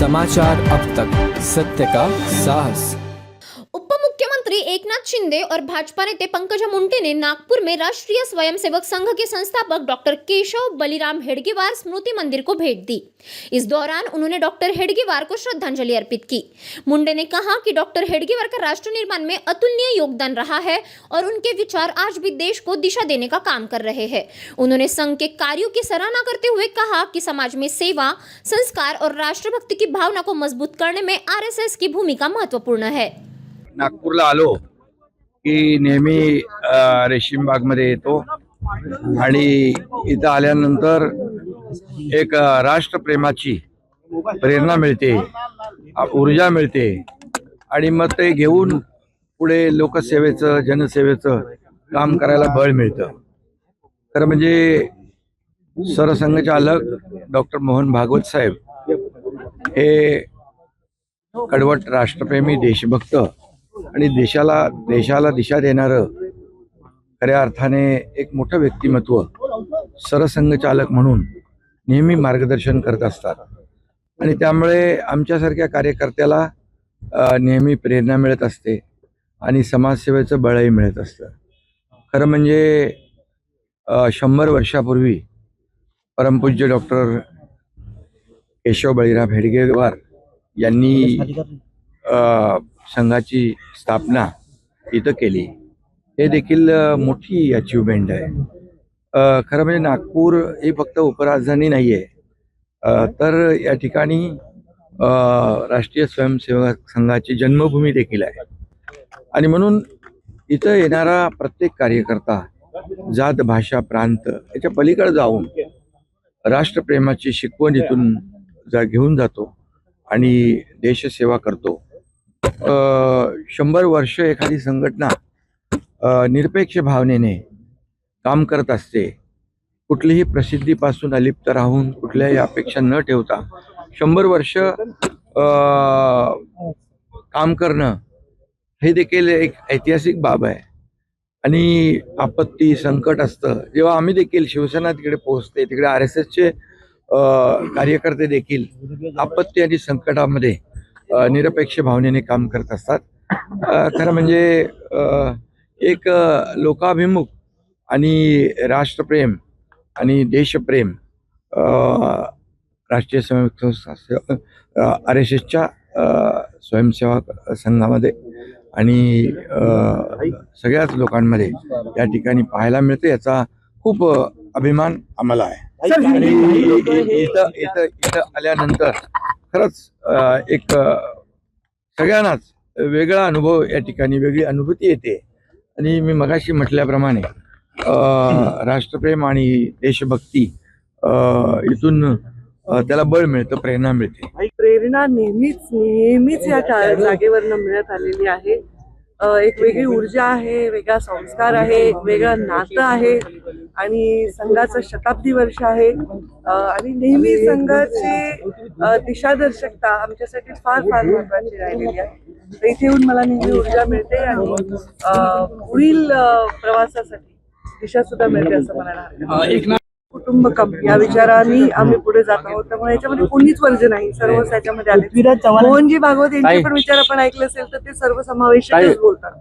समाचार अब तक, सत्य का साहस। उपमुख्यमंत्री एकनाथ शिंदे और भाजपा नेते पंकजा मुंडे ने नागपुर में राष्ट्रीय स्वयंसेवक संघ के संस्थापक डॉक्टर केशव बलिराम हेडगेवार स्मृति मंदिर को भेंट दी। इस दौरान उन्होंने डॉक्टर हेडगेवार को श्रद्धांजलि अर्पित की। मुंडे ने कहा कि डॉक्टर हेडगेवार का राष्ट्र निर्माण में अतुलनीय योगदान रहा है और उनके विचार आज भी देश को दिशा देने का काम कर रहे हैं। उन्होंने संघ के कार्यों की सराहना करते हुए कहा कि समाज में सेवा, संस्कार और राष्ट्रभक्ति की भावना को मजबूत करने में आरएसएस की भूमिका महत्वपूर्ण है। नागपूरला आलो की नेहमी रेशीमबागमध्ये येतो आणि इथं आल्यानंतर एक राष्ट्रप्रेमाची प्रेरणा मिळते, ऊर्जा मिळते आणि मग ते घेऊन पुढे लोकसेवेचं, जनसेवेचं काम करायला बळ मिळतं। तर म्हणजे सरसंघचालक डॉक्टर मोहन भागवत साहेब हे कडवट राष्ट्रप्रेमी, देशभक्त आणि देशाला दिशा देणारं खऱ्या अर्थाने एक मोठं व्यक्तिमत्व सरसंघचालक म्हणून नेहमी मार्गदर्शन करत असतात आणि त्यामुळे आमच्यासारख्या कार्यकर्त्याला नेहमी प्रेरणा मिळत असते आणि समाजसेवेचं बळही मिळत असतं। खरं म्हणजे 100 वर्षापूर्वी परमपूज्य डॉक्टर केशव बळीराम हेडगेवार यांनी संघाची स्थापना इथं केली। हे देखील मोठी अचीवमेंट आहे। खरं म्हणजे नागपूर ही फक्त उपराजधानी नाही आहे, तर या ठिकाणी राष्ट्रीय स्वयंसेवक संघाची जन्मभूमी देखील आहे आणि म्हणून इथं येणारा प्रत्येक कार्यकर्ता जात, भाषा, प्रांत याच्या पलीकडे जाऊन राष्ट्रप्रेमाची शिकवण इथून घेऊन जातो आणि देशसेवा करतो। 100 वर्ष एखादी संघटना निरपेक्ष भावनेने काम करत असते। कुठलीही प्रसिद्धीपासून अलिप्त राहून कुठल्याही अपेक्षा न ठेवता 100 वर्ष काम करणं हे देखील एक ऐतिहासिक बाब आहे आणि आपत्ती, संकट असतं जेव्हा आम्ही देखील शिवसेना तिकडे पोहोचते, तिकडे आरएसएसचे कार्यकर्ते देखील आपत्ती आणि संकटामध्ये निरपेक्ष भावनेने काम करत असतात। खरं म्हणजे एक लोकाभिमुख आणि राष्ट्रप्रेम आणि देशप्रेम राष्ट्रीय स्वयंसेवक आरएसएसच्या स्वयंसेवक संघामध्ये आणि सगळ्याच लोकांमध्ये या ठिकाणी पाहायला मिळते। याचा खूप अभिमान आम्हाला आहे आणि इथं आल्यानंतर खरंच एक सगळ्यांनाच वेगळा अनुभव, या ठिकाणी वेगळी अनुभूती येते आणि मी मगाशी म्हटल्याप्रमाणे राष्ट्रप्रेम आणि देशभक्ती इथून त्याला बळ मिळतं, प्रेरणा मिळते। प्रेरणा नेहमीच या जागेवरनं मिळत आलेली आहे। एक वेगळी ऊर्जा आहे, वेगळा संस्कार आहे, वेगळं नातं आहे आणि संघाचं शताब्दी वर्ष आहे आणि नेहमी संघाची दिशादर्शकता आमच्यासाठी फार महत्त्वाची राहिलेली आहे। तर इथे येऊन मला नेहमी ऊर्जा मिळते आणि पुढील प्रवासासाठी दिशा सुद्धा मिळते असं म्हणायला। कुटुंबकम या विचारांनी आम्ही पुढे जात आहोत, त्यामुळे याच्यामध्ये कोणीच वर्ज नाही, सर्वच याच्यामध्ये आले। मोहनजी भागवत यांचे पण विचार आपण ऐकले असेल तर ते सर्वसमावेशक बोलतात।